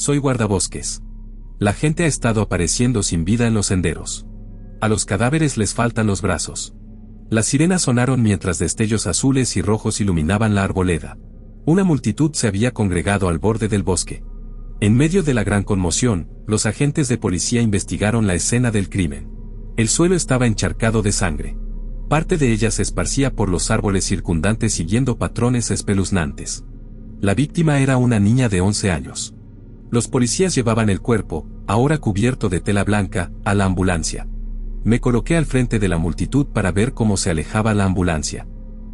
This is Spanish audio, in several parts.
soy guardabosques. La gente ha estado apareciendo sin vida en los senderos. A los cadáveres les faltan los brazos. Las sirenas sonaron mientras destellos azules y rojos iluminaban la arboleda. Una multitud se había congregado al borde del bosque. En medio de la gran conmoción, los agentes de policía investigaron la escena del crimen. El suelo estaba encharcado de sangre. Parte de ella se esparcía por los árboles circundantes siguiendo patrones espeluznantes. La víctima era una niña de 11 años. Los policías llevaban el cuerpo, ahora cubierto de tela blanca, a la ambulancia. Me coloqué al frente de la multitud para ver cómo se alejaba la ambulancia.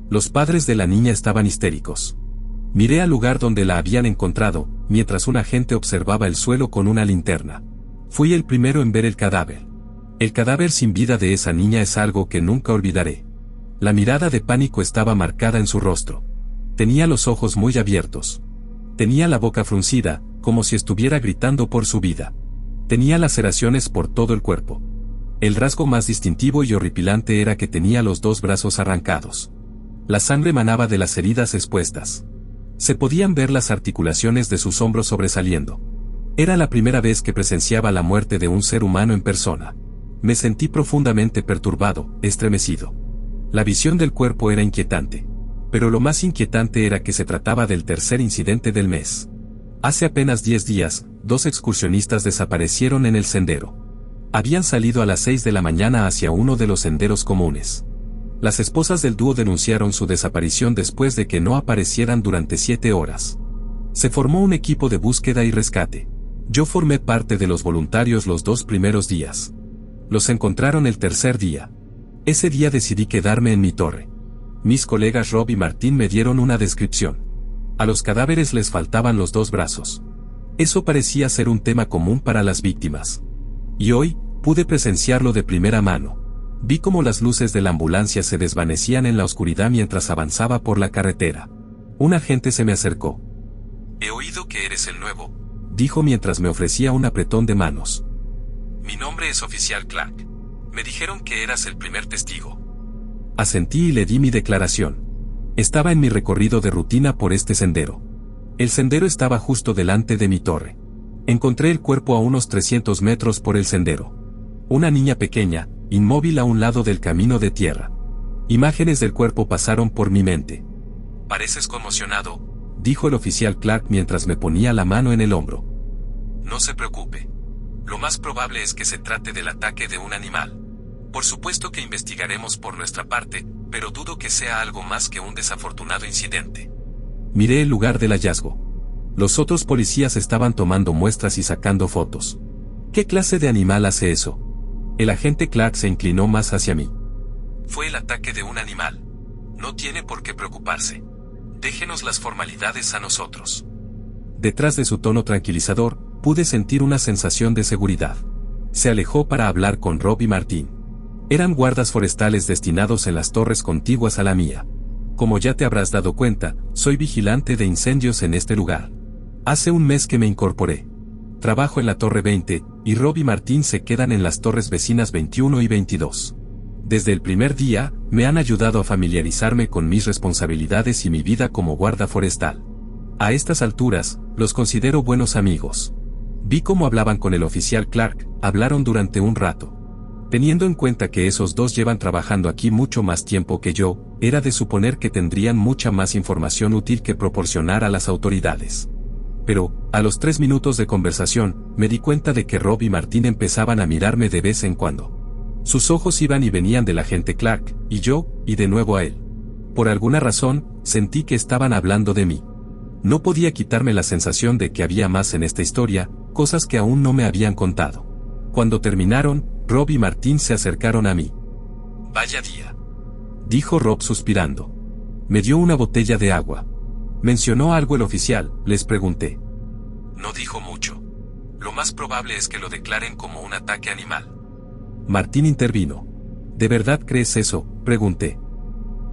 Los padres de la niña estaban histéricos. Miré al lugar donde la habían encontrado, mientras un agente observaba el suelo con una linterna. Fui el primero en ver el cadáver. El cadáver sin vida de esa niña es algo que nunca olvidaré. La mirada de pánico estaba marcada en su rostro. Tenía los ojos muy abiertos. Tenía la boca fruncida, como si estuviera gritando por su vida. Tenía laceraciones por todo el cuerpo. El rasgo más distintivo y horripilante era que tenía los 2 brazos arrancados. La sangre manaba de las heridas expuestas. Se podían ver las articulaciones de sus hombros sobresaliendo. Era la primera vez que presenciaba la muerte de un ser humano en persona. Me sentí profundamente perturbado, estremecido. La visión del cuerpo era inquietante. Pero lo más inquietante era que se trataba del tercer incidente del mes. Hace apenas 10 días, 2 excursionistas desaparecieron en el sendero. Habían salido a las 6 de la mañana hacia uno de los senderos comunes. Las esposas del dúo denunciaron su desaparición después de que no aparecieran durante 7 horas. Se formó un equipo de búsqueda y rescate. Yo formé parte de los voluntarios los 2 primeros días. Los encontraron el tercer día. Ese día decidí quedarme en mi torre. Mis colegas Rob y Martín me dieron una descripción. A los cadáveres les faltaban los 2 brazos. Eso parecía ser un tema común para las víctimas. Y hoy, pude presenciarlo de primera mano. Vi cómo las luces de la ambulancia se desvanecían en la oscuridad mientras avanzaba por la carretera. Un agente se me acercó. «He oído que eres el nuevo», dijo mientras me ofrecía un apretón de manos. «Mi nombre es Oficial Clark. Me dijeron que eras el primer testigo». Asentí y le di mi declaración. Estaba en mi recorrido de rutina por este sendero. El sendero estaba justo delante de mi torre. Encontré el cuerpo a unos 300 metros por el sendero. Una niña pequeña, inmóvil a un lado del camino de tierra. Imágenes del cuerpo pasaron por mi mente. «Pareces conmocionado», dijo el oficial Clark mientras me ponía la mano en el hombro. «No se preocupe. Lo más probable es que se trate del ataque de un animal. Por supuesto que investigaremos por nuestra parte, pero dudo que sea algo más que un desafortunado incidente». Miré el lugar del hallazgo. Los otros policías estaban tomando muestras y sacando fotos. ¿Qué clase de animal hace eso? El agente Clark se inclinó más hacia mí. «Fue el ataque de un animal. No tiene por qué preocuparse. Déjenos las formalidades a nosotros». Detrás de su tono tranquilizador, pude sentir una sensación de seguridad. Se alejó para hablar con Rob y Martín. Eran guardas forestales destinados en las torres contiguas a la mía. Como ya te habrás dado cuenta, soy vigilante de incendios en este lugar. Hace un mes que me incorporé. Trabajo en la Torre 20, y Rob y Martín se quedan en las torres vecinas 21 y 22. Desde el primer día, me han ayudado a familiarizarme con mis responsabilidades y mi vida como guarda forestal. A estas alturas, los considero buenos amigos. Vi cómo hablaban con el oficial Clark, hablaron durante un rato. Teniendo en cuenta que esos 2 llevan trabajando aquí mucho más tiempo que yo, era de suponer que tendrían mucha más información útil que proporcionar a las autoridades. Pero, a los 3 minutos de conversación, me di cuenta de que Rob y Martín empezaban a mirarme de vez en cuando. Sus ojos iban y venían del agente Clark, y yo, y de nuevo a él. Por alguna razón, sentí que estaban hablando de mí. No podía quitarme la sensación de que había más en esta historia, cosas que aún no me habían contado. Cuando terminaron, Rob y Martín se acercaron a mí. «Vaya día», dijo Rob suspirando. Me dio una botella de agua. ¿Mencionó algo el oficial?, les pregunté. No dijo mucho. Lo más probable es que lo declaren como un ataque animal. Martín intervino. ¿De verdad crees eso?, pregunté.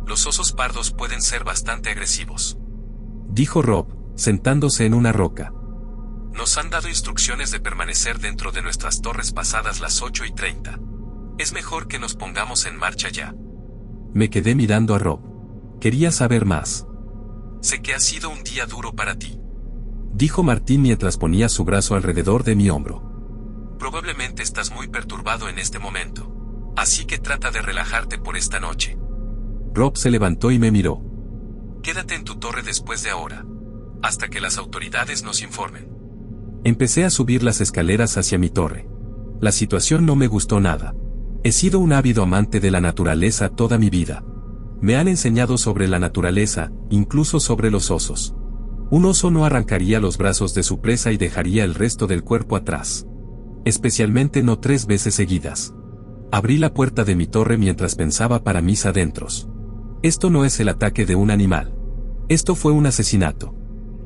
Los osos pardos pueden ser bastante agresivos, dijo Rob, sentándose en una roca. Nos han dado instrucciones de permanecer dentro de nuestras torres pasadas las 8:30. Es mejor que nos pongamos en marcha ya. Me quedé mirando a Rob. Quería saber más. Sé que ha sido un día duro para ti. dijo Martín mientras ponía su brazo alrededor de mi hombro. Probablemente estás muy perturbado en este momento. Así que trata de relajarte por esta noche. Rob se levantó y me miró. Quédate en tu torre después de ahora, hasta que las autoridades nos informen. Empecé a subir las escaleras hacia mi torre. La situación no me gustó nada. He sido un ávido amante de la naturaleza toda mi vida. Me han enseñado sobre la naturaleza, incluso sobre los osos. Un oso no arrancaría los brazos de su presa y dejaría el resto del cuerpo atrás. Especialmente no 3 veces seguidas. Abrí la puerta de mi torre mientras pensaba para mis adentros. Esto no es el ataque de un animal. Esto fue un asesinato.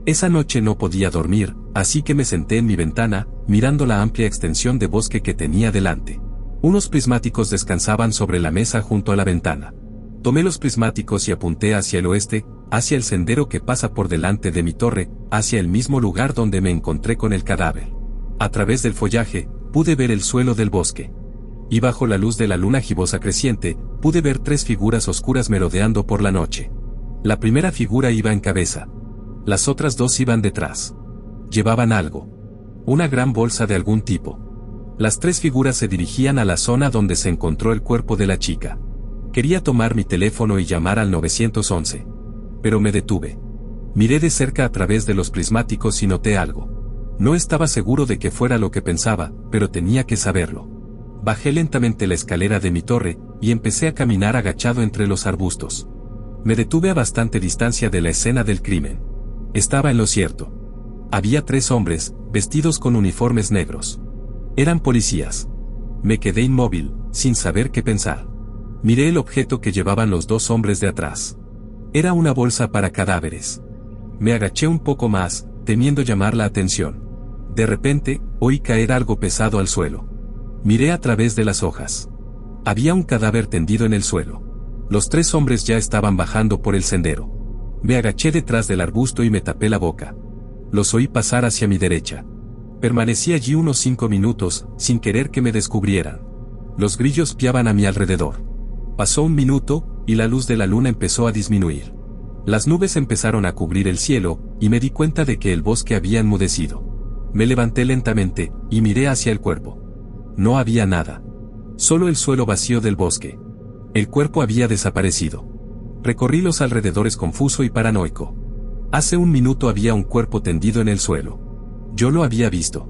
Esa noche no podía dormir, así que me senté en mi ventana, mirando la amplia extensión de bosque que tenía delante. Unos prismáticos descansaban sobre la mesa junto a la ventana. Tomé los prismáticos y apunté hacia el oeste, hacia el sendero que pasa por delante de mi torre, hacia el mismo lugar donde me encontré con el cadáver. A través del follaje, pude ver el suelo del bosque. Y bajo la luz de la luna gibosa creciente, pude ver 3 figuras oscuras merodeando por la noche. La primera figura iba en cabeza. Las otras 2 iban detrás. Llevaban algo. Una gran bolsa de algún tipo. Las 3 figuras se dirigían a la zona donde se encontró el cuerpo de la chica. Quería tomar mi teléfono y llamar al 911. Pero me detuve. Miré de cerca a través de los prismáticos y noté algo. No estaba seguro de que fuera lo que pensaba, pero tenía que saberlo. Bajé lentamente la escalera de mi torre, y empecé a caminar agachado entre los arbustos. Me detuve a bastante distancia de la escena del crimen. Estaba en lo cierto. Había 3 hombres, vestidos con uniformes negros. Eran policías. Me quedé inmóvil, sin saber qué pensar. Miré el objeto que llevaban los 2 hombres de atrás. Era una bolsa para cadáveres. Me agaché un poco más, temiendo llamar la atención. De repente, oí caer algo pesado al suelo. Miré a través de las hojas. Había un cadáver tendido en el suelo. Los 3 hombres ya estaban bajando por el sendero. Me agaché detrás del arbusto y me tapé la boca. Los oí pasar hacia mi derecha. Permanecí allí unos 5 minutos, sin querer que me descubrieran. Los grillos piaban a mi alrededor. Pasó un minuto, y la luz de la luna empezó a disminuir. Las nubes empezaron a cubrir el cielo, y me di cuenta de que el bosque había enmudecido. Me levanté lentamente, y miré hacia el cuerpo. No había nada. Solo el suelo vacío del bosque. El cuerpo había desaparecido. Recorrí los alrededores confuso y paranoico. Hace un minuto había un cuerpo tendido en el suelo. Yo lo había visto.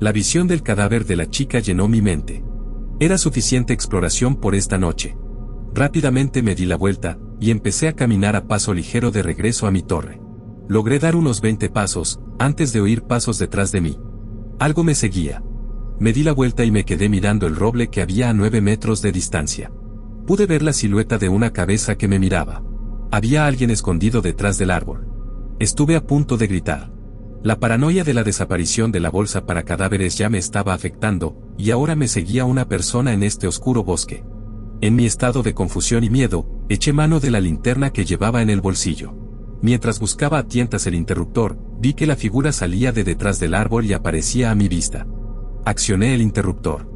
La visión del cadáver de la chica llenó mi mente. Era suficiente exploración por esta noche. Rápidamente me di la vuelta, y empecé a caminar a paso ligero de regreso a mi torre. Logré dar unos 20 pasos, antes de oír pasos detrás de mí. Algo me seguía. Me di la vuelta y me quedé mirando el roble que había a 9 metros de distancia. Pude ver la silueta de una cabeza que me miraba. Había alguien escondido detrás del árbol. Estuve a punto de gritar. La paranoia de la desaparición de la bolsa para cadáveres ya me estaba afectando, y ahora me seguía una persona en este oscuro bosque. En mi estado de confusión y miedo, eché mano de la linterna que llevaba en el bolsillo. Mientras buscaba a tientas el interruptor, vi que la figura salía de detrás del árbol y aparecía a mi vista. Accioné el interruptor.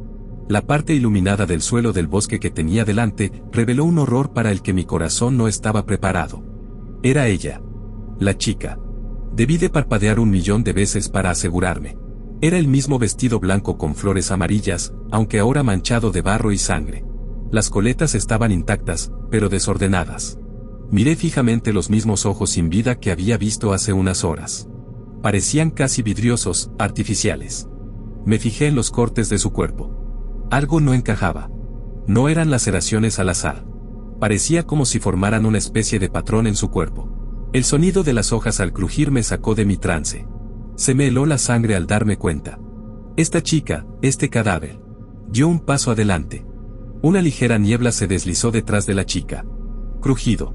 La parte iluminada del suelo del bosque que tenía delante reveló un horror para el que mi corazón no estaba preparado. Era ella. La chica. Debí de parpadear 1.000.000 de veces para asegurarme. Era el mismo vestido blanco con flores amarillas, aunque ahora manchado de barro y sangre. Las coletas estaban intactas, pero desordenadas. Miré fijamente los mismos ojos sin vida que había visto hace unas horas. Parecían casi vidriosos, artificiales. Me fijé en los cortes de su cuerpo. Algo no encajaba. No eran laceraciones al azar. Parecía como si formaran una especie de patrón en su cuerpo. El sonido de las hojas al crujir me sacó de mi trance. Se me heló la sangre al darme cuenta. Esta chica, este cadáver, dio un paso adelante. Una ligera niebla se deslizó detrás de la chica. Crujido.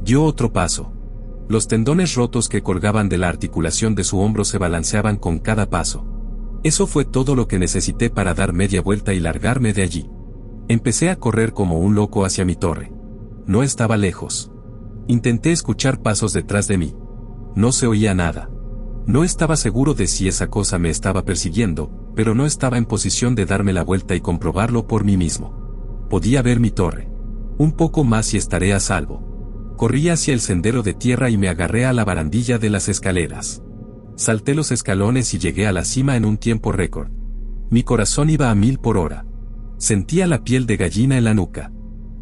Dio otro paso. Los tendones rotos que colgaban de la articulación de su hombro se balanceaban con cada paso. Eso fue todo lo que necesité para dar media vuelta y largarme de allí. Empecé a correr como un loco hacia mi torre. No estaba lejos. Intenté escuchar pasos detrás de mí. No se oía nada. No estaba seguro de si esa cosa me estaba persiguiendo, pero no estaba en posición de darme la vuelta y comprobarlo por mí mismo. Podía ver mi torre. Un poco más y estaré a salvo. Corrí hacia el sendero de tierra y me agarré a la barandilla de las escaleras. Salté los escalones y llegué a la cima en un tiempo récord. Mi corazón iba a 1000 por hora. Sentía la piel de gallina en la nuca.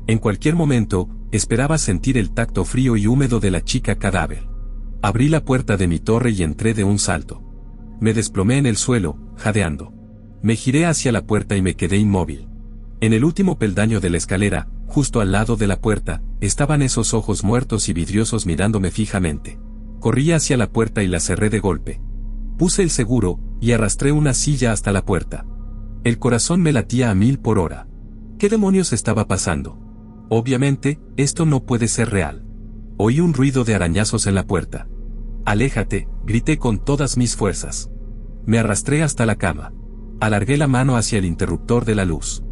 En cualquier momento, esperaba sentir el tacto frío y húmedo de la chica cadáver. Abrí la puerta de mi torre y entré de un salto. Me desplomé en el suelo, jadeando. Me giré hacia la puerta y me quedé inmóvil. En el último peldaño de la escalera, justo al lado de la puerta, estaban esos ojos muertos y vidriosos mirándome fijamente. Corrí hacia la puerta y la cerré de golpe. Puse el seguro, y arrastré una silla hasta la puerta. El corazón me latía a 1000 por hora. ¿Qué demonios estaba pasando? Obviamente, esto no puede ser real. Oí un ruido de arañazos en la puerta. «Aléjate», grité con todas mis fuerzas. Me arrastré hasta la cama. Alargué la mano hacia el interruptor de la luz.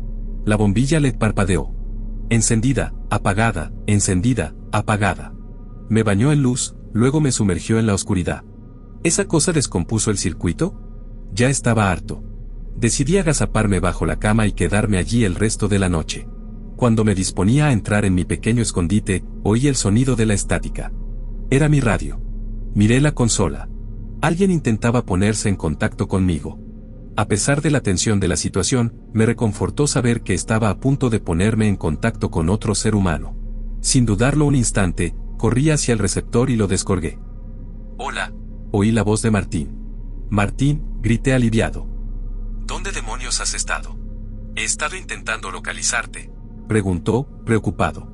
La bombilla LED parpadeó. Encendida, apagada, encendida, apagada. Me bañó en luz, luego me sumergió en la oscuridad. ¿Esa cosa descompuso el circuito? Ya estaba harto. Decidí agazaparme bajo la cama y quedarme allí el resto de la noche. Cuando me disponía a entrar en mi pequeño escondite, oí el sonido de la estática. Era mi radio. Miré la consola. Alguien intentaba ponerse en contacto conmigo. A pesar de la tensión de la situación, me reconfortó saber que estaba a punto de ponerme en contacto con otro ser humano. Sin dudarlo un instante, corrí hacia el receptor y lo descolgué. «Hola», oí la voz de Martín. «Martín», grité aliviado. «¿Dónde demonios has estado?» «He estado intentando localizarte», preguntó, preocupado.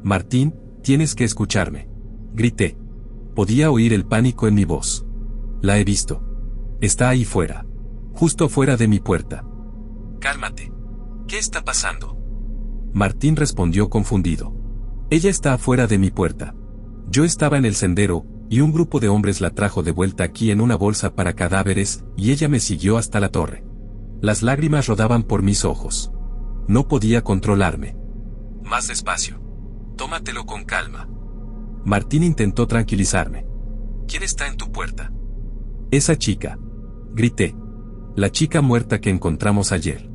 «Martín, tienes que escucharme», grité. Podía oír el pánico en mi voz. «La he visto. Está ahí fuera. Justo fuera de mi puerta». «Cálmate. ¿Qué está pasando?». Martín respondió confundido. «Ella está afuera de mi puerta. Yo estaba en el sendero, y un grupo de hombres la trajo de vuelta aquí en una bolsa para cadáveres, y ella me siguió hasta la torre». Las lágrimas rodaban por mis ojos. No podía controlarme. «Más despacio. Tómatelo con calma». Martín intentó tranquilizarme. «¿Quién está en tu puerta?». «Esa chica», grité. «La chica muerta que encontramos ayer.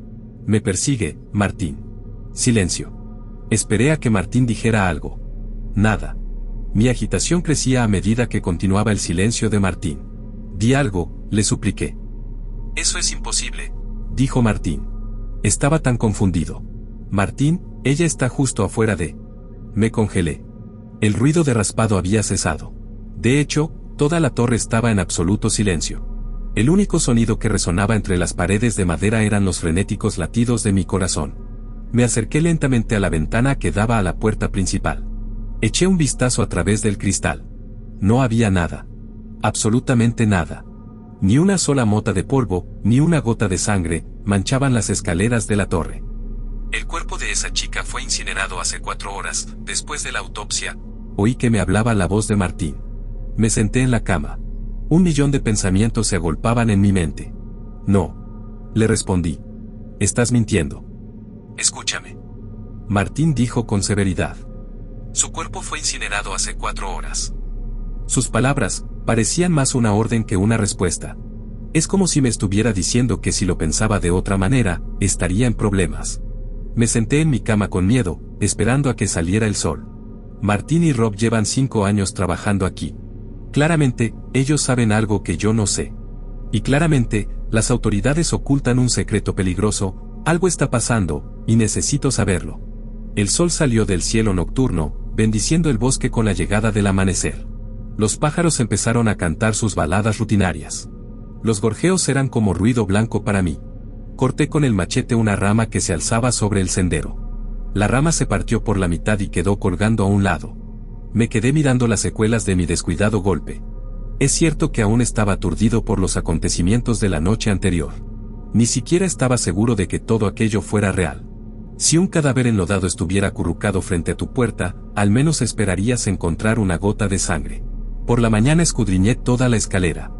Me persigue, Martín». Silencio. Esperé a que Martín dijera algo. Nada. Mi agitación crecía a medida que continuaba el silencio de Martín. «Di algo», le supliqué. «Eso es imposible», dijo Martín. Estaba tan confundido. «Martín, ella está justo afuera de...». Me congelé. El ruido de raspado había cesado. De hecho, toda la torre estaba en absoluto silencio. El único sonido que resonaba entre las paredes de madera eran los frenéticos latidos de mi corazón. Me acerqué lentamente a la ventana que daba a la puerta principal. Eché un vistazo a través del cristal. No había nada. Absolutamente nada. Ni una sola mota de polvo, ni una gota de sangre, manchaban las escaleras de la torre. «El cuerpo de esa chica fue incinerado hace 4 horas, después de la autopsia». Oí que me hablaba la voz de Martín. Me senté en la cama. 1.000.000 de pensamientos se agolpaban en mi mente. «No», le respondí. «Estás mintiendo». «Escúchame», Martín dijo con severidad. «Su cuerpo fue incinerado hace 4 horas». Sus palabras parecían más una orden que una respuesta. Es como si me estuviera diciendo que si lo pensaba de otra manera, estaría en problemas. Me senté en mi cama con miedo, esperando a que saliera el sol. Martín y Rob llevan 5 años trabajando aquí. Claramente, ellos saben algo que yo no sé. Y claramente, las autoridades ocultan un secreto peligroso, algo está pasando, y necesito saberlo. El sol salió del cielo nocturno, bendiciendo el bosque con la llegada del amanecer. Los pájaros empezaron a cantar sus baladas rutinarias. Los gorjeos eran como ruido blanco para mí. Corté con el machete una rama que se alzaba sobre el sendero. La rama se partió por la mitad y quedó colgando a un lado. Me quedé mirando las secuelas de mi descuidado golpe. Es cierto que aún estaba aturdido por los acontecimientos de la noche anterior. Ni siquiera estaba seguro de que todo aquello fuera real. Si un cadáver enlodado estuviera acurrucado frente a tu puerta, al menos esperarías encontrar una gota de sangre. Por la mañana escudriñé toda la escalera.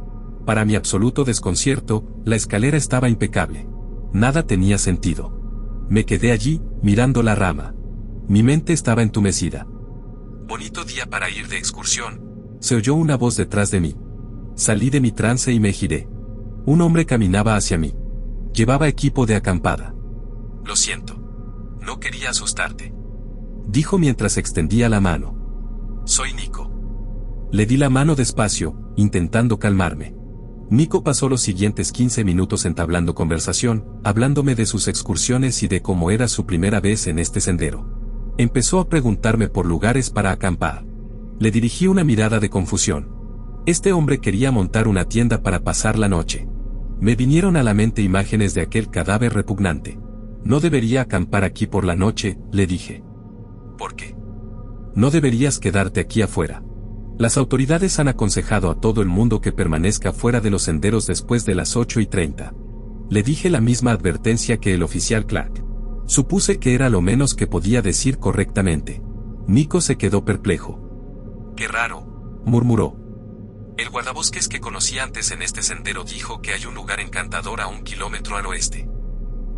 Para mi absoluto desconcierto, la escalera estaba impecable. Nada tenía sentido. Me quedé allí, mirando la rama. Mi mente estaba entumecida. «Bonito día para ir de excursión», se oyó una voz detrás de mí. Salí de mi trance y me giré. Un hombre caminaba hacia mí. Llevaba equipo de acampada. «Lo siento. No quería asustarte», dijo mientras extendía la mano. «Soy Nico». Le di la mano despacio, intentando calmarme. Nico pasó los siguientes 15 minutos entablando conversación, hablándome de sus excursiones y de cómo era su primera vez en este sendero. Empezó a preguntarme por lugares para acampar. Le dirigí una mirada de confusión. Este hombre quería montar una tienda para pasar la noche. Me vinieron a la mente imágenes de aquel cadáver repugnante. No debería acampar aquí por la noche, le dije. ¿Por qué? No deberías quedarte aquí afuera. Las autoridades han aconsejado a todo el mundo que permanezca fuera de los senderos después de las 8:30. Le dije la misma advertencia que el oficial Clark. Supuse que era lo menos que podía decir correctamente. Nico se quedó perplejo. «Qué raro», murmuró. «El guardabosques que conocí antes en este sendero dijo que hay un lugar encantador a 1 kilómetro al oeste».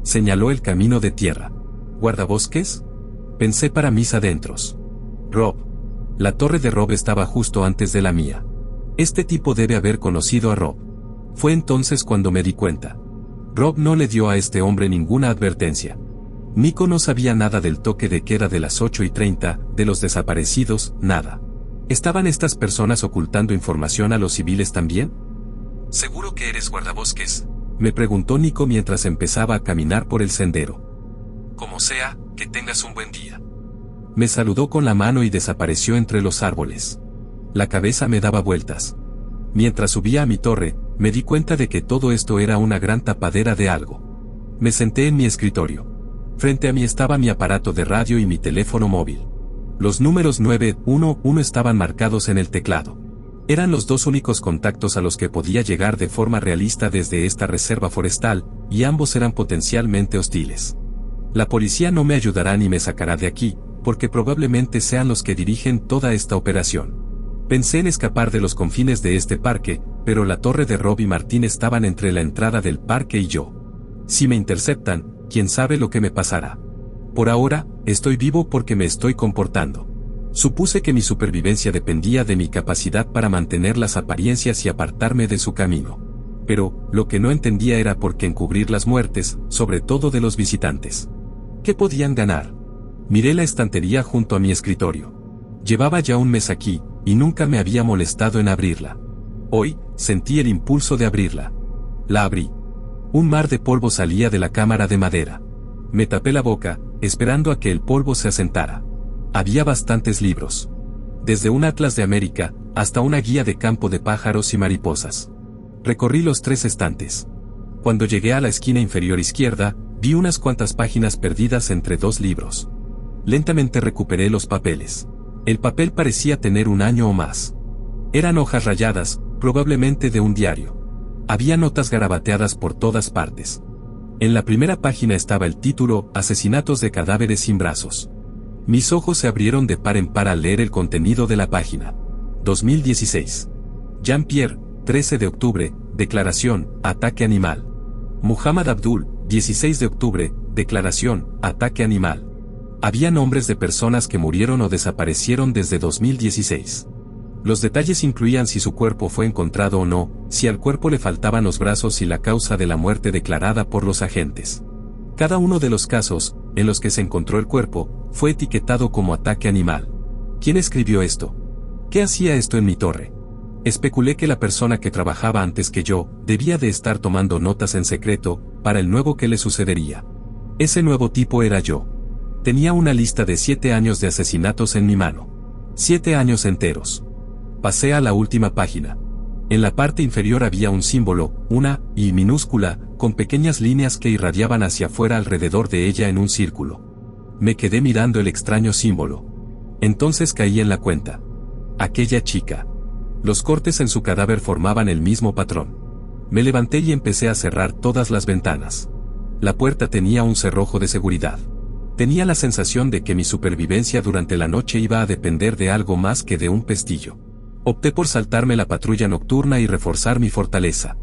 Señaló el camino de tierra. ¿Guardabosques? Pensé para mis adentros. Rob. La torre de Rob estaba justo antes de la mía. Este tipo debe haber conocido a Rob. Fue entonces cuando me di cuenta. Rob no le dio a este hombre ninguna advertencia. Nico no sabía nada del toque de queda de las 8:30, de los desaparecidos, nada. ¿Estaban estas personas ocultando información a los civiles también? ¿Seguro que eres guardabosques?, me preguntó Nico mientras empezaba a caminar por el sendero. Como sea, que tengas un buen día. Me saludó con la mano y desapareció entre los árboles. La cabeza me daba vueltas. Mientras subía a mi torre, me di cuenta de que todo esto era una gran tapadera de algo. Me senté en mi escritorio. Frente a mí estaba mi aparato de radio y mi teléfono móvil. Los números 911 estaban marcados en el teclado. Eran los dos únicos contactos a los que podía llegar de forma realista desde esta reserva forestal, y ambos eran potencialmente hostiles. La policía no me ayudará ni me sacará de aquí, porque probablemente sean los que dirigen toda esta operación. Pensé en escapar de los confines de este parque, pero la torre de Rob y Martín estaban entre la entrada del parque y yo. Si me interceptan, quién sabe lo que me pasará. Por ahora, estoy vivo porque me estoy comportando. Supuse que mi supervivencia dependía de mi capacidad para mantener las apariencias y apartarme de su camino. Pero, lo que no entendía era por qué encubrir las muertes, sobre todo de los visitantes. ¿Qué podían ganar? Miré la estantería junto a mi escritorio. Llevaba ya un mes aquí, y nunca me había molestado en abrirla. Hoy, sentí el impulso de abrirla. La abrí. Un mar de polvo salía de la cámara de madera. Me tapé la boca, esperando a que el polvo se asentara. Había bastantes libros. Desde un atlas de América, hasta una guía de campo de pájaros y mariposas. Recorrí los 3 estantes. Cuando llegué a la esquina inferior izquierda, vi unas cuantas páginas perdidas entre 2 libros. Lentamente recuperé los papeles. El papel parecía tener 1 año o más. Eran hojas rayadas, probablemente de un diario. Había notas garabateadas por todas partes. En la primera página estaba el título, Asesinatos de cadáveres sin brazos. Mis ojos se abrieron de par en par al leer el contenido de la página. 2016. Jean-Pierre, 13 de octubre, declaración, ataque animal. Muhammad Abdul, 16 de octubre, declaración, ataque animal. Había nombres de personas que murieron o desaparecieron desde 2016. Los detalles incluían si su cuerpo fue encontrado o no, si al cuerpo le faltaban los brazos y la causa de la muerte declarada por los agentes. Cada uno de los casos, en los que se encontró el cuerpo, fue etiquetado como ataque animal. ¿Quién escribió esto? ¿Qué hacía esto en mi torre? Especulé que la persona que trabajaba antes que yo, debía de estar tomando notas en secreto, para el nuevo que le sucedería. Ese nuevo tipo era yo. Tenía una lista de 7 años de asesinatos en mi mano. 7 años enteros. Pasé a la última página. En la parte inferior había un símbolo, una I minúscula, con pequeñas líneas que irradiaban hacia afuera alrededor de ella en un círculo. Me quedé mirando el extraño símbolo. Entonces caí en la cuenta. Aquella chica. Los cortes en su cadáver formaban el mismo patrón. Me levanté y empecé a cerrar todas las ventanas. La puerta tenía un cerrojo de seguridad. Tenía la sensación de que mi supervivencia durante la noche iba a depender de algo más que de un pestillo. Opté por saltarme la patrulla nocturna y reforzar mi fortaleza.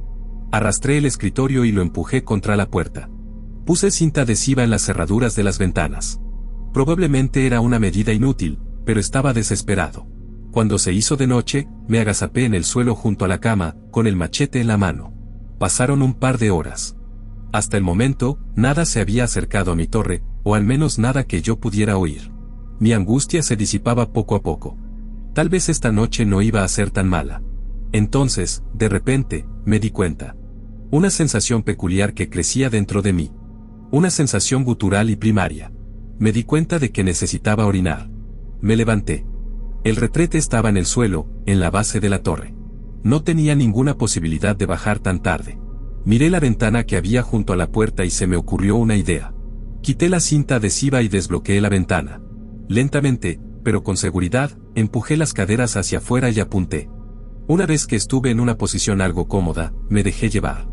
Arrastré el escritorio y lo empujé contra la puerta. Puse cinta adhesiva en las cerraduras de las ventanas. Probablemente era una medida inútil, pero estaba desesperado. Cuando se hizo de noche, me agazapé en el suelo junto a la cama, con el machete en la mano. Pasaron un par de horas. Hasta el momento, nada se había acercado a mi torre, o al menos nada que yo pudiera oír. Mi angustia se disipaba poco a poco. Tal vez esta noche no iba a ser tan mala. Entonces, de repente, me di cuenta. Una sensación peculiar que crecía dentro de mí. Una sensación gutural y primaria. Me di cuenta de que necesitaba orinar. Me levanté. El retrete estaba en el suelo, en la base de la torre. No tenía ninguna posibilidad de bajar tan tarde. Miré la ventana que había junto a la puerta y se me ocurrió una idea. Quité la cinta adhesiva y desbloqueé la ventana. Lentamente, pero con seguridad, empujé las caderas hacia afuera y apunté. Una vez que estuve en una posición algo cómoda, me dejé llevar.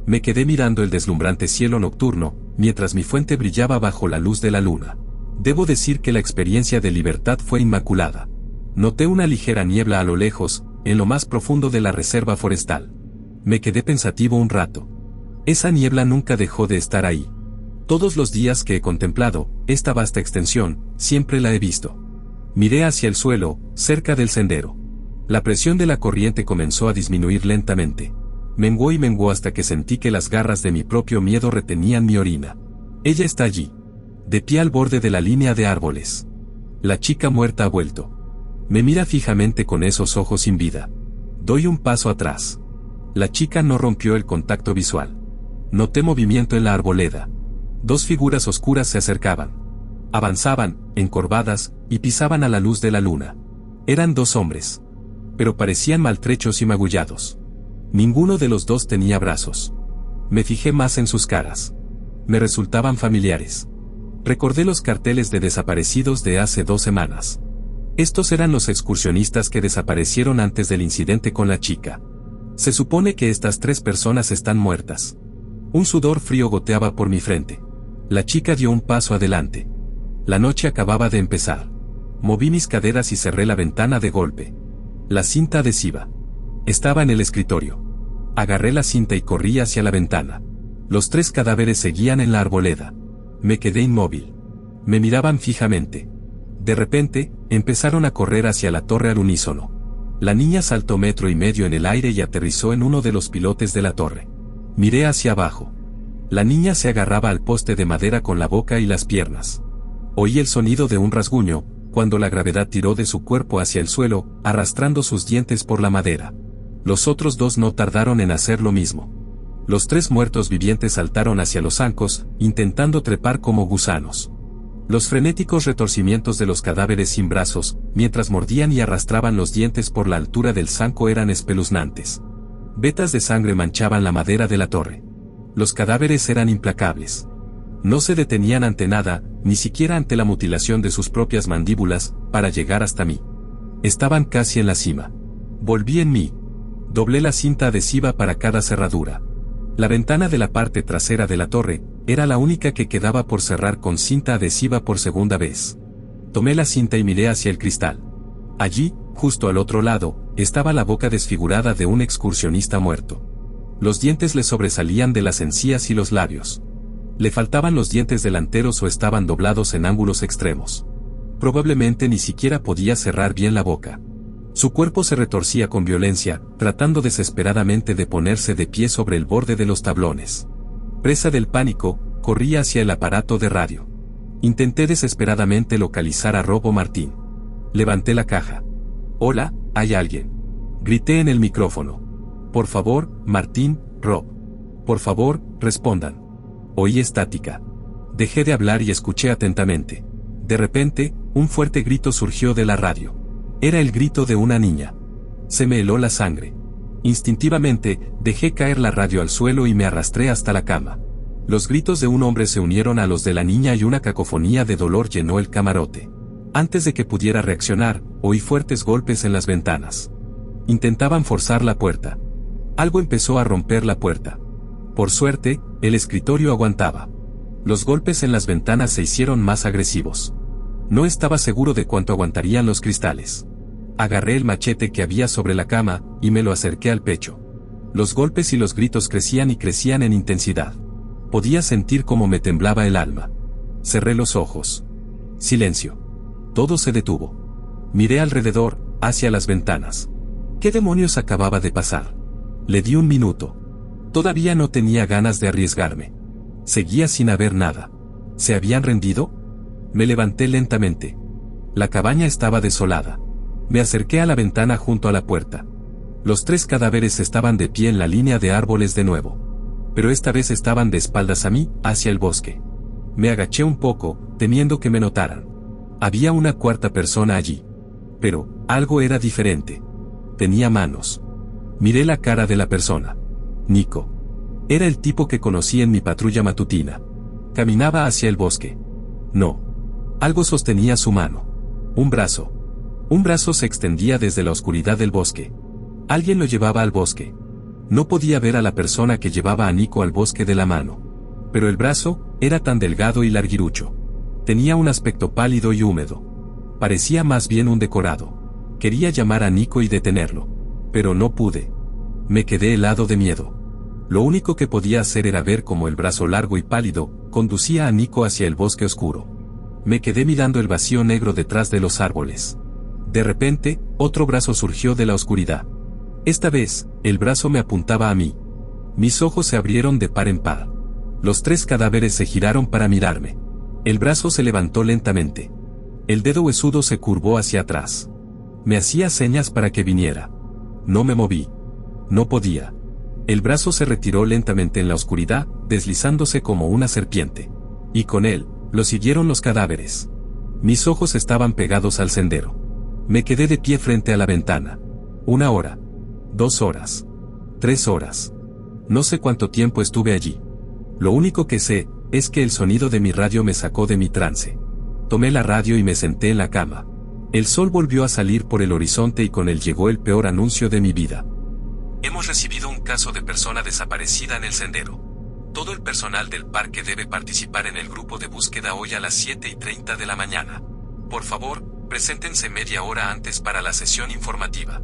Me quedé mirando el deslumbrante cielo nocturno, mientras mi fuente brillaba bajo la luz de la luna. Debo decir que la experiencia de libertad fue inmaculada. Noté una ligera niebla a lo lejos, en lo más profundo de la reserva forestal. Me quedé pensativo un rato. Esa niebla nunca dejó de estar ahí. Todos los días que he contemplado esta vasta extensión, siempre la he visto. Miré hacia el suelo, cerca del sendero. La presión de la corriente comenzó a disminuir lentamente. Menguó y menguó hasta que sentí que las garras de mi propio miedo retenían mi orina. Ella está allí. De pie al borde de la línea de árboles. La chica muerta ha vuelto. Me mira fijamente con esos ojos sin vida. Doy un paso atrás. La chica no rompió el contacto visual. Noté movimiento en la arboleda. Dos figuras oscuras se acercaban. Avanzaban, encorvadas, y pisaban a la luz de la luna. Eran dos hombres. Pero parecían maltrechos y magullados. Ninguno de los dos tenía brazos. Me fijé más en sus caras. Me resultaban familiares. Recordé los carteles de desaparecidos de hace 2 semanas. Estos eran los excursionistas que desaparecieron antes del incidente con la chica. Se supone que estas 3 personas están muertas. Un sudor frío goteaba por mi frente. La chica dio un paso adelante. La noche acababa de empezar. Moví mis caderas y cerré la ventana de golpe. La cinta adhesiva. Estaba en el escritorio. Agarré la cinta y corrí hacia la ventana. Los 3 cadáveres seguían en la arboleda. Me quedé inmóvil. Me miraban fijamente. De repente, empezaron a correr hacia la torre al unísono. La niña saltó 1,5 metros en el aire y aterrizó en uno de los pilotes de la torre. Miré hacia abajo. La niña se agarraba al poste de madera con la boca y las piernas. Oí el sonido de un rasguño, cuando la gravedad tiró de su cuerpo hacia el suelo, arrastrando sus dientes por la madera. Los otros 2 no tardaron en hacer lo mismo. Los 3 muertos vivientes saltaron hacia los zancos, intentando trepar como gusanos. Los frenéticos retorcimientos de los cadáveres sin brazos, mientras mordían y arrastraban los dientes por la altura del zanco eran espeluznantes. Vetas de sangre manchaban la madera de la torre. Los cadáveres eran implacables. No se detenían ante nada, ni siquiera ante la mutilación de sus propias mandíbulas, para llegar hasta mí. Estaban casi en la cima. Volví en mí. Doblé la cinta adhesiva para cada cerradura. La ventana de la parte trasera de la torre era la única que quedaba por cerrar con cinta adhesiva por segunda vez. Tomé la cinta y miré hacia el cristal. Allí, justo al otro lado, estaba la boca desfigurada de un excursionista muerto. Los dientes le sobresalían de las encías y los labios. Le faltaban los dientes delanteros o estaban doblados en ángulos extremos. Probablemente ni siquiera podía cerrar bien la boca. Su cuerpo se retorcía con violencia, tratando desesperadamente de ponerse de pie sobre el borde de los tablones. Presa del pánico, corrí hacia el aparato de radio. Intenté desesperadamente localizar a Robo Martín. Levanté la caja. «Hola, ¿hay alguien?», grité en el micrófono. «Por favor, Martín, Rob. Por favor, respondan». Oí estática. Dejé de hablar y escuché atentamente. De repente, un fuerte grito surgió de la radio. Era el grito de una niña. Se me heló la sangre. Instintivamente, dejé caer la radio al suelo y me arrastré hasta la cama. Los gritos de un hombre se unieron a los de la niña y una cacofonía de dolor llenó el camarote. Antes de que pudiera reaccionar, oí fuertes golpes en las ventanas. Intentaban forzar la puerta. Algo empezó a romper la puerta. Por suerte, el escritorio aguantaba. Los golpes en las ventanas se hicieron más agresivos. No estaba seguro de cuánto aguantarían los cristales. Agarré el machete que había sobre la cama, y me lo acerqué al pecho. Los golpes y los gritos crecían y crecían en intensidad. Podía sentir cómo me temblaba el alma. Cerré los ojos. Silencio. Todo se detuvo. Miré alrededor, hacia las ventanas. ¿Qué demonios acababa de pasar? Le di 1 minuto. Todavía no tenía ganas de arriesgarme. Seguía sin haber nada. ¿Se habían rendido? Me levanté lentamente. La cabaña estaba desolada. Me acerqué a la ventana junto a la puerta. Los 3 cadáveres estaban de pie en la línea de árboles de nuevo. Pero esta vez estaban de espaldas a mí, hacia el bosque. Me agaché un poco, temiendo que me notaran. Había una cuarta persona allí. Pero, algo era diferente. Tenía manos. Miré la cara de la persona. Nico. Era el tipo que conocí en mi patrulla matutina. Caminaba hacia el bosque. No. Algo sostenía su mano. Un brazo. Un brazo se extendía desde la oscuridad del bosque. Alguien lo llevaba al bosque. No podía ver a la persona que llevaba a Nico al bosque de la mano. Pero el brazo era tan delgado y larguirucho. Tenía un aspecto pálido y húmedo. Parecía más bien un decorado. Quería llamar a Nico y detenerlo. Pero no pude. Me quedé helado de miedo. Lo único que podía hacer era ver cómo el brazo largo y pálido conducía a Nico hacia el bosque oscuro. Me quedé mirando el vacío negro detrás de los árboles. De repente, otro brazo surgió de la oscuridad. Esta vez, el brazo me apuntaba a mí. Mis ojos se abrieron de par en par. Los 3 cadáveres se giraron para mirarme. El brazo se levantó lentamente. El dedo huesudo se curvó hacia atrás. Me hacía señas para que viniera. No me moví. No podía. El brazo se retiró lentamente en la oscuridad, deslizándose como una serpiente. Y con él, lo siguieron los cadáveres. Mis ojos estaban pegados al sendero. Me quedé de pie frente a la ventana. 1 hora. 2 horas. 3 horas. No sé cuánto tiempo estuve allí. Lo único que sé, es que el sonido de mi radio me sacó de mi trance. Tomé la radio y me senté en la cama. El sol volvió a salir por el horizonte y con él llegó el peor anuncio de mi vida. Hemos recibido un caso de persona desaparecida en el sendero. Todo el personal del parque debe participar en el grupo de búsqueda hoy a las 7:30 de la mañana. Por favor, preséntense media hora antes para la sesión informativa.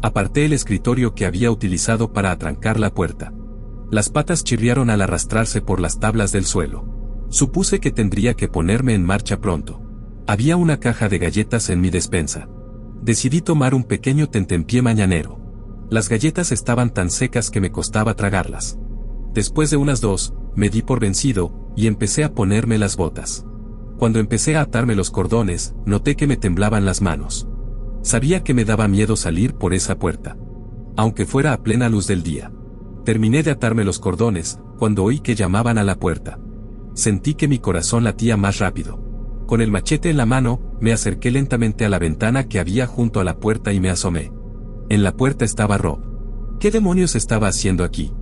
Aparté el escritorio que había utilizado para atrancar la puerta. Las patas chirriaron al arrastrarse por las tablas del suelo. Supuse que tendría que ponerme en marcha pronto. Había una caja de galletas en mi despensa. Decidí tomar un pequeño tentempié mañanero. Las galletas estaban tan secas que me costaba tragarlas. Después de unas 2, me di por vencido, y empecé a ponerme las botas. Cuando empecé a atarme los cordones, noté que me temblaban las manos. Sabía que me daba miedo salir por esa puerta. Aunque fuera a plena luz del día. Terminé de atarme los cordones, cuando oí que llamaban a la puerta. Sentí que mi corazón latía más rápido. Con el machete en la mano, me acerqué lentamente a la ventana que había junto a la puerta y me asomé. En la puerta estaba Rob. ¿Qué demonios estaba haciendo aquí?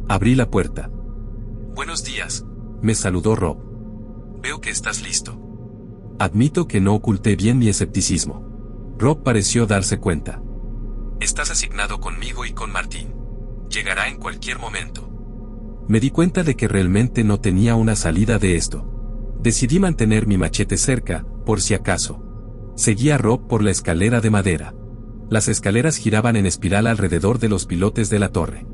Abrí la puerta. Buenos días, me saludó Rob. Veo que estás listo. Admito que no oculté bien mi escepticismo. Rob pareció darse cuenta. Estás asignado conmigo y con Martín. Llegará en cualquier momento. Me di cuenta de que realmente no tenía una salida de esto. Decidí mantener mi machete cerca, por si acaso. Seguí a Rob por la escalera de madera. Las escaleras giraban en espiral alrededor de los pilotes de la torre.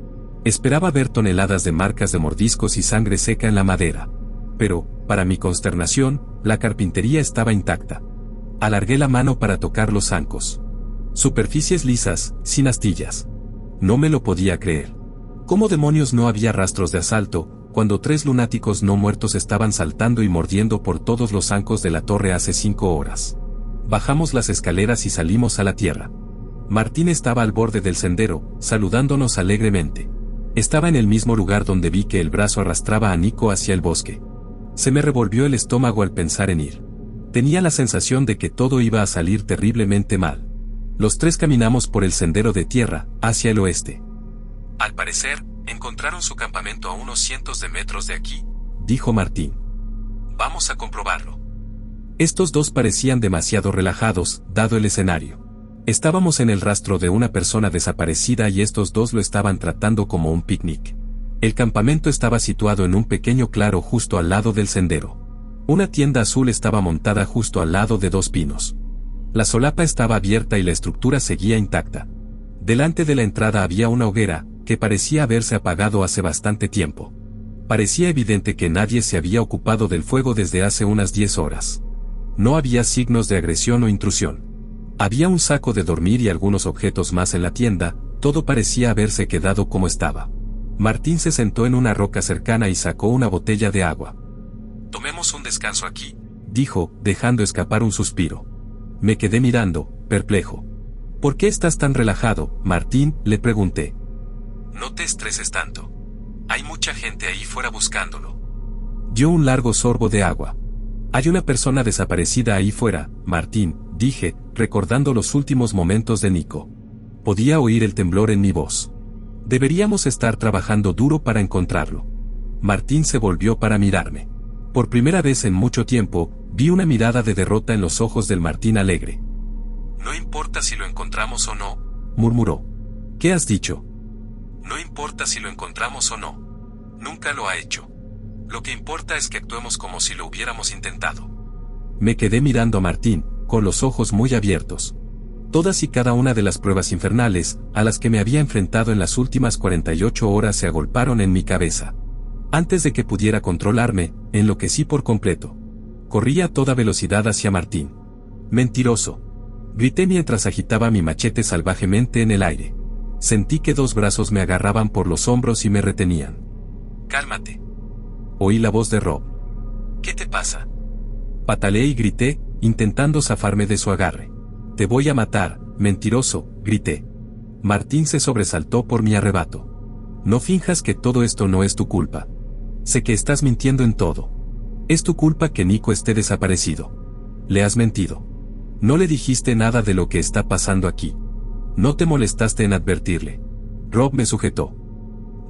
Esperaba ver toneladas de marcas de mordiscos y sangre seca en la madera. Pero, para mi consternación, la carpintería estaba intacta. Alargué la mano para tocar los zancos. Superficies lisas, sin astillas. No me lo podía creer. ¿Cómo demonios no había rastros de asalto, cuando 3 lunáticos no muertos estaban saltando y mordiendo por todos los zancos de la torre hace 5 horas? Bajamos las escaleras y salimos a la tierra. Martín estaba al borde del sendero, saludándonos alegremente. Estaba en el mismo lugar donde vi que el brazo arrastraba a Nico hacia el bosque. Se me revolvió el estómago al pensar en ir. Tenía la sensación de que todo iba a salir terriblemente mal. Los 3 caminamos por el sendero de tierra, hacia el oeste. Al parecer, encontraron su campamento a unos cientos de metros de aquí, dijo Martín. Vamos a comprobarlo. Estos 2 parecían demasiado relajados, dado el escenario. Estábamos en el rastro de una persona desaparecida y estos 2 lo estaban tratando como un picnic. El campamento estaba situado en un pequeño claro justo al lado del sendero. Una tienda azul estaba montada justo al lado de 2 pinos. La solapa estaba abierta y la estructura seguía intacta. Delante de la entrada había una hoguera, que parecía haberse apagado hace bastante tiempo. Parecía evidente que nadie se había ocupado del fuego desde hace unas 10 horas. No había signos de agresión o intrusión. Había un saco de dormir y algunos objetos más en la tienda, todo parecía haberse quedado como estaba. Martín se sentó en una roca cercana y sacó una botella de agua. Tomemos un descanso aquí, dijo, dejando escapar un suspiro. Me quedé mirando, perplejo. ¿Por qué estás tan relajado, Martín?, le pregunté. No te estreses tanto. Hay mucha gente ahí fuera buscándolo. Dio un largo sorbo de agua. Hay una persona desaparecida ahí fuera, Martín, dije, recordando los últimos momentos de Nico. Podía oír el temblor en mi voz. Deberíamos estar trabajando duro para encontrarlo. Martín se volvió para mirarme. Por primera vez en mucho tiempo, vi una mirada de derrota en los ojos del Martín alegre. No importa si lo encontramos o no, murmuró. ¿Qué has dicho? No importa si lo encontramos o no. Nunca lo ha hecho. Lo que importa es que actuemos como si lo hubiéramos intentado. Me quedé mirando a Martín, con los ojos muy abiertos. Todas y cada una de las pruebas infernales, a las que me había enfrentado en las últimas 48 horas se agolparon en mi cabeza. Antes de que pudiera controlarme, enloquecí por completo. Corrí a toda velocidad hacia Martín. Mentiroso. Grité mientras agitaba mi machete salvajemente en el aire. Sentí que dos brazos me agarraban por los hombros y me retenían. Cálmate. Oí la voz de Rob. ¿Qué te pasa? Pataleé y grité, intentando zafarme de su agarre. Te voy a matar, mentiroso, grité. Martín se sobresaltó por mi arrebato. No finjas que todo esto no es tu culpa. Sé que estás mintiendo en todo. Es tu culpa que Nico esté desaparecido. Le has mentido. No le dijiste nada de lo que está pasando aquí. No te molestaste en advertirle. Rob me sujetó.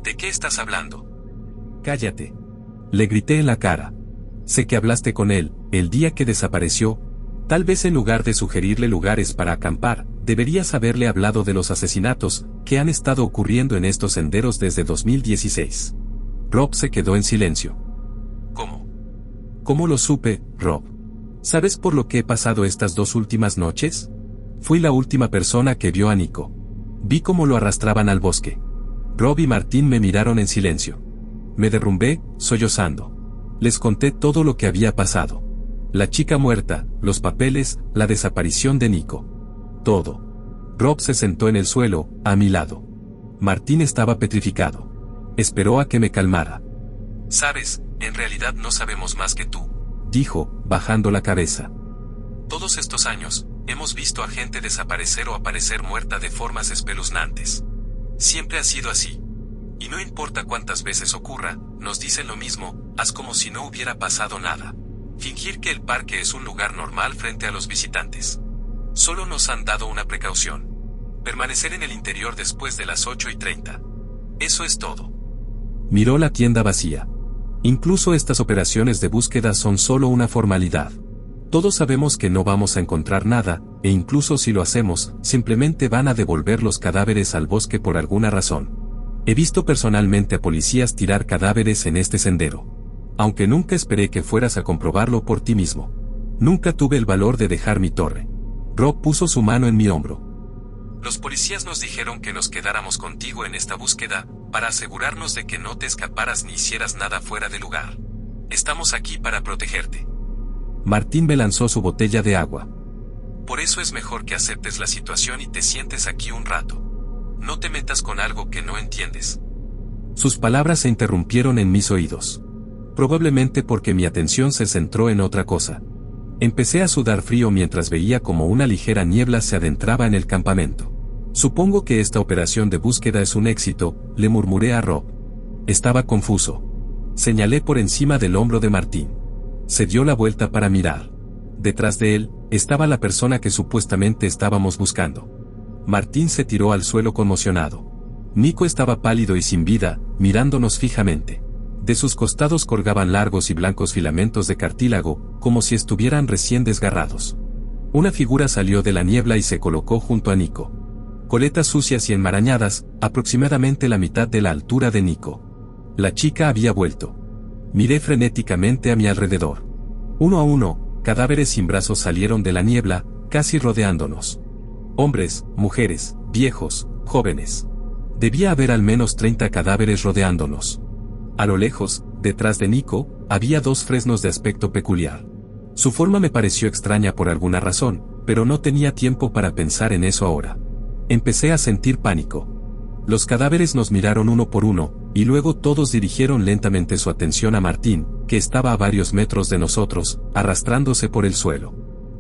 ¿De qué estás hablando? Cállate. Le grité en la cara. Sé que hablaste con él, el día que desapareció. Tal vez en lugar de sugerirle lugares para acampar, deberías haberle hablado de los asesinatos que han estado ocurriendo en estos senderos desde 2016. Rob se quedó en silencio. ¿Cómo? ¿Cómo lo supe, Rob? ¿Sabes por lo que he pasado estas 2 últimas noches? Fui la última persona que vio a Nico. Vi cómo lo arrastraban al bosque. Rob y Martín me miraron en silencio. Me derrumbé, sollozando. Les conté todo lo que había pasado. La chica muerta, los papeles, la desaparición de Nico. Todo. Rob se sentó en el suelo, a mi lado. Martín estaba petrificado. Esperó a que me calmara. Sabes, en realidad no sabemos más que tú, dijo, bajando la cabeza. Todos estos años, hemos visto a gente desaparecer o aparecer muerta de formas espeluznantes. Siempre ha sido así. Y no importa cuántas veces ocurra, nos dicen lo mismo, haz como si no hubiera pasado nada. Fingir que el parque es un lugar normal frente a los visitantes. Solo nos han dado una precaución. Permanecer en el interior después de las 8:30. Eso es todo. Miró la tienda vacía. Incluso estas operaciones de búsqueda son solo una formalidad. Todos sabemos que no vamos a encontrar nada, e incluso si lo hacemos, simplemente van a devolver los cadáveres al bosque por alguna razón. He visto personalmente a policías tirar cadáveres en este sendero. Aunque nunca esperé que fueras a comprobarlo por ti mismo. Nunca tuve el valor de dejar mi torre. Rob puso su mano en mi hombro. Los policías nos dijeron que nos quedáramos contigo en esta búsqueda, para asegurarnos de que no te escaparas ni hicieras nada fuera de lugar. Estamos aquí para protegerte. Martín me lanzó su botella de agua. Por eso es mejor que aceptes la situación y te sientes aquí un rato. No te metas con algo que no entiendes. Sus palabras se interrumpieron en mis oídos. Probablemente porque mi atención se centró en otra cosa. Empecé a sudar frío mientras veía como una ligera niebla se adentraba en el campamento. Supongo que esta operación de búsqueda es un éxito, le murmuré a Rob. Estaba confuso. Señalé por encima del hombro de Martín. Se dio la vuelta para mirar. Detrás de él, estaba la persona que supuestamente estábamos buscando. Martín se tiró al suelo conmocionado. Nico estaba pálido y sin vida, mirándonos fijamente. De sus costados colgaban largos y blancos filamentos de cartílago, como si estuvieran recién desgarrados. Una figura salió de la niebla y se colocó junto a Nico. Coletas sucias y enmarañadas, aproximadamente la mitad de la altura de Nico. La chica había vuelto. Miré frenéticamente a mi alrededor. Uno a uno, cadáveres sin brazos salieron de la niebla, casi rodeándonos. Hombres, mujeres, viejos, jóvenes. Debía haber al menos 30 cadáveres rodeándonos. A lo lejos, detrás de Nico, había 2 fresnos de aspecto peculiar. Su forma me pareció extraña por alguna razón, pero no tenía tiempo para pensar en eso ahora. Empecé a sentir pánico. Los cadáveres nos miraron uno por uno, y luego todos dirigieron lentamente su atención a Martín, que estaba a varios metros de nosotros, arrastrándose por el suelo.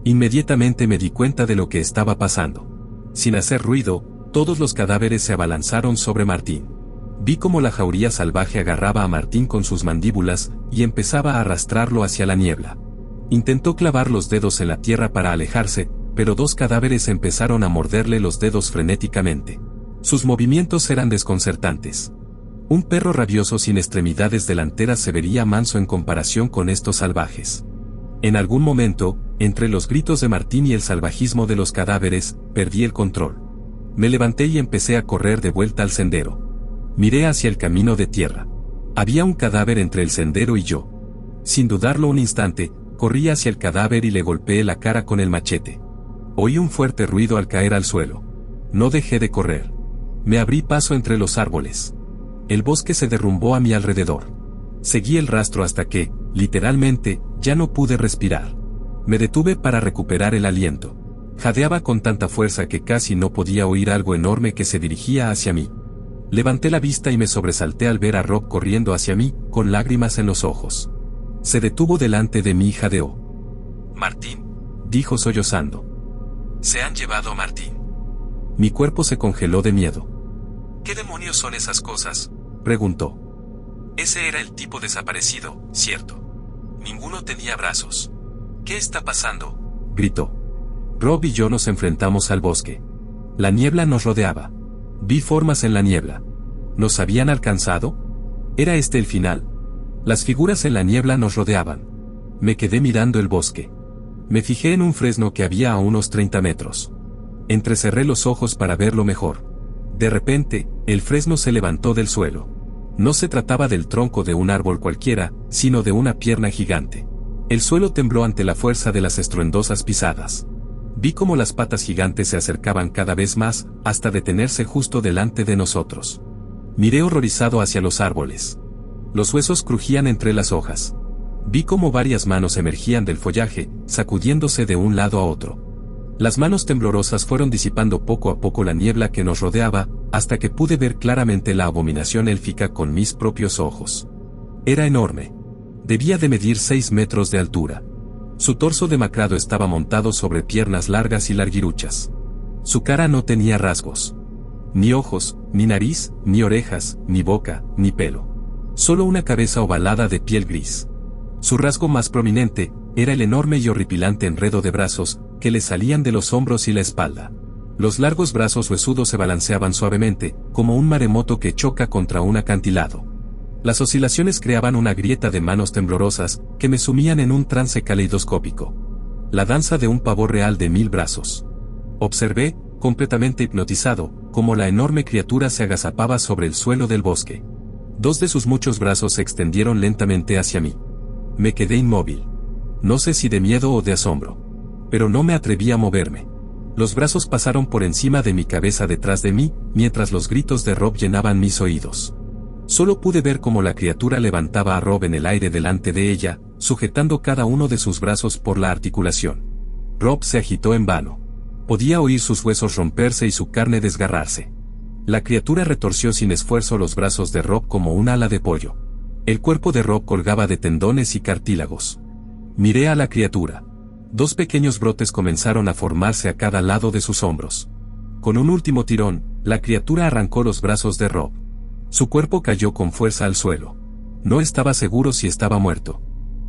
Inmediatamente me di cuenta de lo que estaba pasando. Sin hacer ruido, todos los cadáveres se abalanzaron sobre Martín. Vi cómo la jauría salvaje agarraba a Martín con sus mandíbulas y empezaba a arrastrarlo hacia la niebla. Intentó clavar los dedos en la tierra para alejarse, pero 2 cadáveres empezaron a morderle los dedos frenéticamente. Sus movimientos eran desconcertantes. Un perro rabioso sin extremidades delanteras se vería manso en comparación con estos salvajes. En algún momento, entre los gritos de Martín y el salvajismo de los cadáveres, perdí el control. Me levanté y empecé a correr de vuelta al sendero. Miré hacia el camino de tierra. Había un cadáver entre el sendero y yo. Sin dudarlo un instante, corrí hacia el cadáver y le golpeé la cara con el machete. Oí un fuerte ruido al caer al suelo. No dejé de correr. Me abrí paso entre los árboles. El bosque se derrumbó a mi alrededor. Seguí el rastro hasta que, literalmente, ya no pude respirar. Me detuve para recuperar el aliento. Jadeaba con tanta fuerza que casi no podía oír algo enorme que se dirigía hacia mí. Levanté la vista y me sobresalté al ver a Rob corriendo hacia mí, con lágrimas en los ojos. Se detuvo delante de mí y jadeó. «Martín», dijo sollozando. «Se han llevado a Martín». Mi cuerpo se congeló de miedo. «¿Qué demonios son esas cosas?», preguntó. «Ese era el tipo desaparecido, ¿cierto? Ninguno tenía brazos». «¿Qué está pasando?», gritó. Rob y yo nos enfrentamos al bosque. La niebla nos rodeaba. Vi formas en la niebla. ¿Nos habían alcanzado? Era este el final. Las figuras en la niebla nos rodeaban. Me quedé mirando el bosque. Me fijé en un fresno que había a unos 30 metros. Entrecerré los ojos para verlo mejor. De repente, el fresno se levantó del suelo. No se trataba del tronco de un árbol cualquiera, sino de una pierna gigante. El suelo tembló ante la fuerza de las estruendosas pisadas. Vi cómo las patas gigantes se acercaban cada vez más, hasta detenerse justo delante de nosotros. Miré horrorizado hacia los árboles. Los huesos crujían entre las hojas. Vi cómo varias manos emergían del follaje, sacudiéndose de un lado a otro. Las manos temblorosas fueron disipando poco a poco la niebla que nos rodeaba, hasta que pude ver claramente la abominación élfica con mis propios ojos. Era enorme. Debía de medir 6 metros de altura. Su torso demacrado estaba montado sobre piernas largas y larguiruchas. Su cara no tenía rasgos. Ni ojos, ni nariz, ni orejas, ni boca, ni pelo. Solo una cabeza ovalada de piel gris. Su rasgo más prominente era el enorme y horripilante enredo de brazos que le salían de los hombros y la espalda. Los largos brazos huesudos se balanceaban suavemente, como un maremoto que choca contra un acantilado. Las oscilaciones creaban una grieta de manos temblorosas que me sumían en un trance caleidoscópico. La danza de un pavor real de 1000 brazos. Observé, completamente hipnotizado, cómo la enorme criatura se agazapaba sobre el suelo del bosque. 2 de sus muchos brazos se extendieron lentamente hacia mí. Me quedé inmóvil. No sé si de miedo o de asombro. Pero no me atreví a moverme. Los brazos pasaron por encima de mi cabeza detrás de mí, mientras los gritos de Rob llenaban mis oídos. Solo pude ver cómo la criatura levantaba a Rob en el aire delante de ella, sujetando cada uno de sus brazos por la articulación. Rob se agitó en vano. Podía oír sus huesos romperse y su carne desgarrarse. La criatura retorció sin esfuerzo los brazos de Rob como un ala de pollo. El cuerpo de Rob colgaba de tendones y cartílagos. Miré a la criatura. 2 pequeños brotes comenzaron a formarse a cada lado de sus hombros. Con un último tirón, la criatura arrancó los brazos de Rob. Su cuerpo cayó con fuerza al suelo. No estaba seguro si estaba muerto.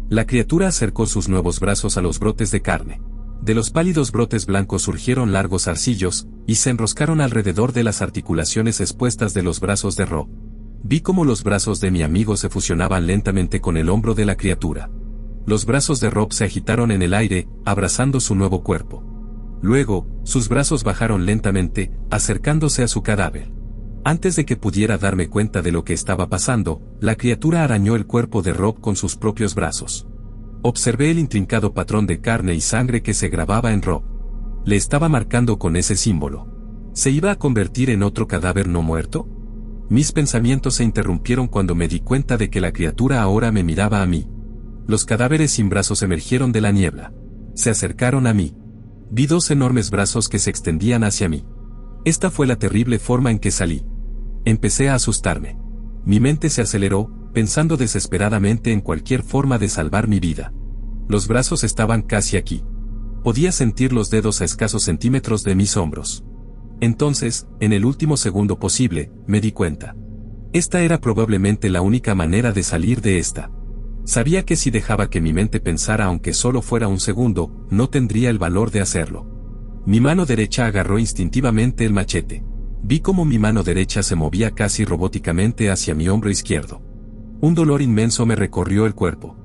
La criatura acercó sus nuevos brazos a los brotes de carne. De los pálidos brotes blancos surgieron largos zarcillos, y se enroscaron alrededor de las articulaciones expuestas de los brazos de Rob. Vi cómo los brazos de mi amigo se fusionaban lentamente con el hombro de la criatura. Los brazos de Rob se agitaron en el aire, abrazando su nuevo cuerpo. Luego, sus brazos bajaron lentamente, acercándose a su cadáver. Antes de que pudiera darme cuenta de lo que estaba pasando, la criatura arañó el cuerpo de Rob con sus propios brazos. Observé el intrincado patrón de carne y sangre que se grababa en Rob. Le estaba marcando con ese símbolo. ¿Se iba a convertir en otro cadáver no muerto? Mis pensamientos se interrumpieron cuando me di cuenta de que la criatura ahora me miraba a mí. Los cadáveres sin brazos emergieron de la niebla. Se acercaron a mí. Vi 2 enormes brazos que se extendían hacia mí. Esta fue la terrible forma en que salí. Empecé a asustarme. Mi mente se aceleró, pensando desesperadamente en cualquier forma de salvar mi vida. Los brazos estaban casi aquí. Podía sentir los dedos a escasos centímetros de mis hombros. Entonces, en el último segundo posible, me di cuenta. Esta era probablemente la única manera de salir de esta. Sabía que si dejaba que mi mente pensara aunque solo fuera un segundo, no tendría el valor de hacerlo. Mi mano derecha agarró instintivamente el machete. Vi cómo mi mano derecha se movía casi robóticamente hacia mi hombro izquierdo. Un dolor inmenso me recorrió el cuerpo.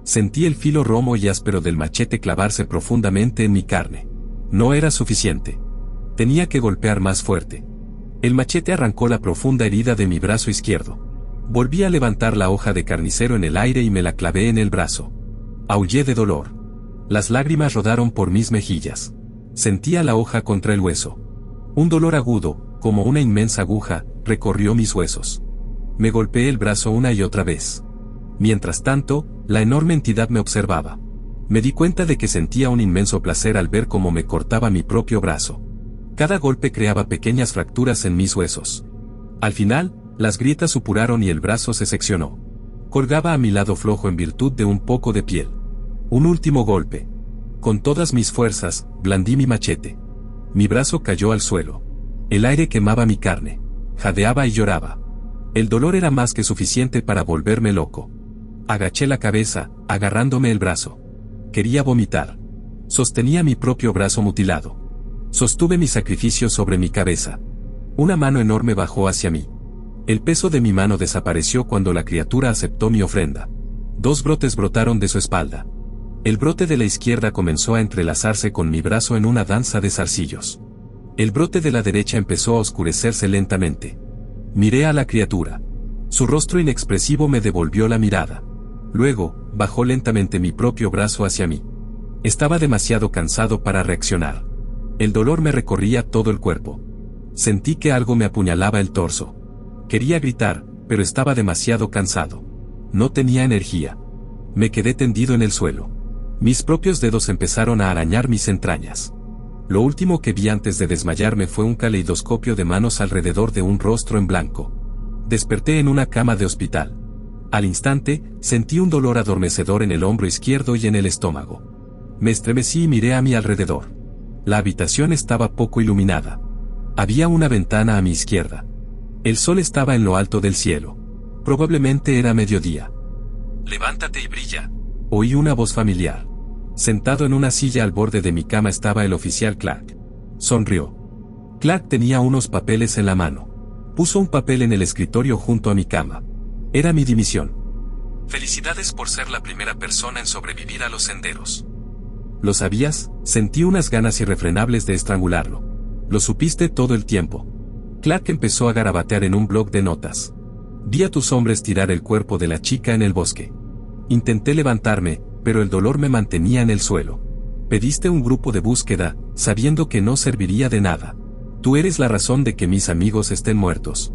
Sentí el filo romo y áspero del machete clavarse profundamente en mi carne. No era suficiente. Tenía que golpear más fuerte. El machete arrancó la profunda herida de mi brazo izquierdo. Volví a levantar la hoja de carnicero en el aire y me la clavé en el brazo. Aullé de dolor. Las lágrimas rodaron por mis mejillas. Sentía la hoja contra el hueso. Un dolor agudo, como una inmensa aguja, recorrió mis huesos. Me golpeé el brazo una y otra vez. Mientras tanto, la enorme entidad me observaba. Me di cuenta de que sentía un inmenso placer al ver cómo me cortaba mi propio brazo. Cada golpe creaba pequeñas fracturas en mis huesos. Al final, las grietas supuraron y el brazo se seccionó. Colgaba a mi lado flojo en virtud de un poco de piel. Un último golpe. Con todas mis fuerzas, blandí mi machete. Mi brazo cayó al suelo. El aire quemaba mi carne. Jadeaba y lloraba. El dolor era más que suficiente para volverme loco. Agaché la cabeza, agarrándome el brazo. Quería vomitar. Sostenía mi propio brazo mutilado. Sostuve mi sacrificio sobre mi cabeza. Una mano enorme bajó hacia mí. El peso de mi mano desapareció cuando la criatura aceptó mi ofrenda. 2 brotes brotaron de su espalda. El brote de la izquierda comenzó a entrelazarse con mi brazo en una danza de zarcillos. El brote de la derecha empezó a oscurecerse lentamente. Miré a la criatura. Su rostro inexpresivo me devolvió la mirada. Luego, bajó lentamente mi propio brazo hacia mí. Estaba demasiado cansado para reaccionar. El dolor me recorría todo el cuerpo. Sentí que algo me apuñalaba el torso. Quería gritar, pero estaba demasiado cansado. No tenía energía. Me quedé tendido en el suelo. Mis propios dedos empezaron a arañar mis entrañas. Lo último que vi antes de desmayarme fue un caleidoscopio de manos alrededor de un rostro en blanco. Desperté en una cama de hospital. Al instante, sentí un dolor adormecedor en el hombro izquierdo y en el estómago. Me estremecí y miré a mi alrededor. La habitación estaba poco iluminada. Había una ventana a mi izquierda. El sol estaba en lo alto del cielo. Probablemente era mediodía. «Levántate y brilla», oí una voz familiar. Sentado en una silla al borde de mi cama estaba el oficial Clark. Sonrió. Clark tenía unos papeles en la mano. Puso un papel en el escritorio junto a mi cama. Era mi dimisión. «Felicidades por ser la primera persona en sobrevivir a los senderos». ¿Lo sabías? Sentí unas ganas irrefrenables de estrangularlo. Lo supiste todo el tiempo. Clark empezó a garabatear en un bloc de notas. Vi a tus hombres tirar el cuerpo de la chica en el bosque. Intenté levantarme, pero el dolor me mantenía en el suelo. Pediste un grupo de búsqueda, sabiendo que no serviría de nada. Tú eres la razón de que mis amigos estén muertos.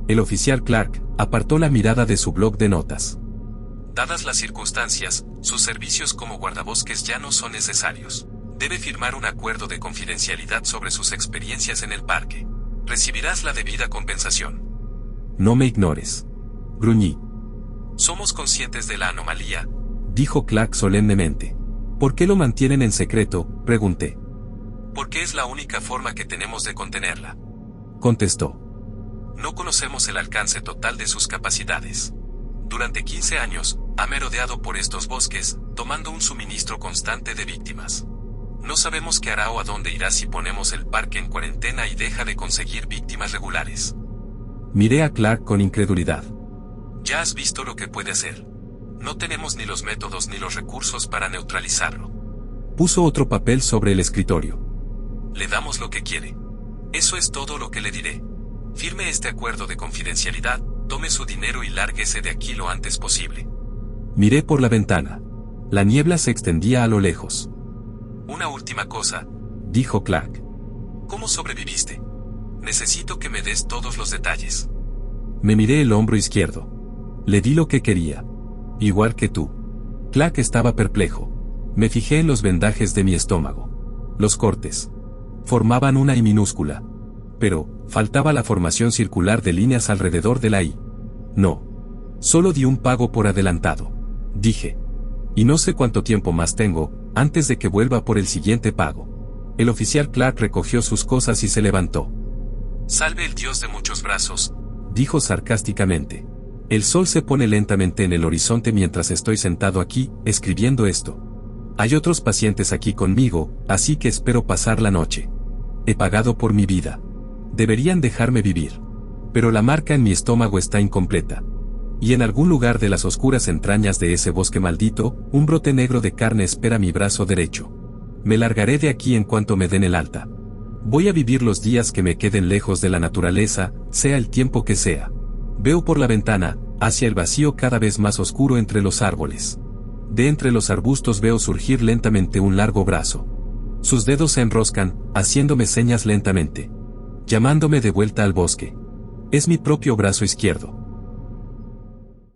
El oficial Clark apartó la mirada de su bloc de notas. Dadas las circunstancias, sus servicios como guardabosques ya no son necesarios. Debe firmar un acuerdo de confidencialidad sobre sus experiencias en el parque. Recibirás la debida compensación. No me ignores. Gruñí. Somos conscientes de la anomalía, dijo Clark solemnemente. ¿Por qué lo mantienen en secreto?, pregunté. Porque es la única forma que tenemos de contenerla, contestó. No conocemos el alcance total de sus capacidades. Durante 15 años, ha merodeado por estos bosques, tomando un suministro constante de víctimas. No sabemos qué hará o a dónde irá si ponemos el parque en cuarentena y deja de conseguir víctimas regulares. Miré a Clark con incredulidad. Ya has visto lo que puede hacer. No tenemos ni los métodos ni los recursos para neutralizarlo. Puso otro papel sobre el escritorio. Le damos lo que quiere. Eso es todo lo que le diré. Firme este acuerdo de confidencialidad, tome su dinero y lárguese de aquí lo antes posible. Miré por la ventana. La niebla se extendía a lo lejos. Una última cosa, dijo Clark. ¿Cómo sobreviviste? Necesito que me des todos los detalles. Me miré el hombro izquierdo. Le di lo que quería. Igual que tú. Clark estaba perplejo. Me fijé en los vendajes de mi estómago. Los cortes. Formaban una I minúscula. Pero, faltaba la formación circular de líneas alrededor de la I. No. Solo di un pago por adelantado. Dije. Y no sé cuánto tiempo más tengo, antes de que vuelva por el siguiente pago. El oficial Clark recogió sus cosas y se levantó. Salve el Dios de muchos brazos, dijo sarcásticamente. El sol se pone lentamente en el horizonte mientras estoy sentado aquí, escribiendo esto. Hay otros pacientes aquí conmigo, así que espero pasar la noche. He pagado por mi vida. Deberían dejarme vivir. Pero la marca en mi estómago está incompleta. Y en algún lugar de las oscuras entrañas de ese bosque maldito, un brote negro de carne espera mi brazo derecho. Me largaré de aquí en cuanto me den el alta. Voy a vivir los días que me queden lejos de la naturaleza, sea el tiempo que sea. Veo por la ventana, hacia el vacío cada vez más oscuro entre los árboles. De entre los arbustos veo surgir lentamente un largo brazo. Sus dedos se enroscan, haciéndome señas lentamente. Llamándome de vuelta al bosque. Es mi propio brazo izquierdo.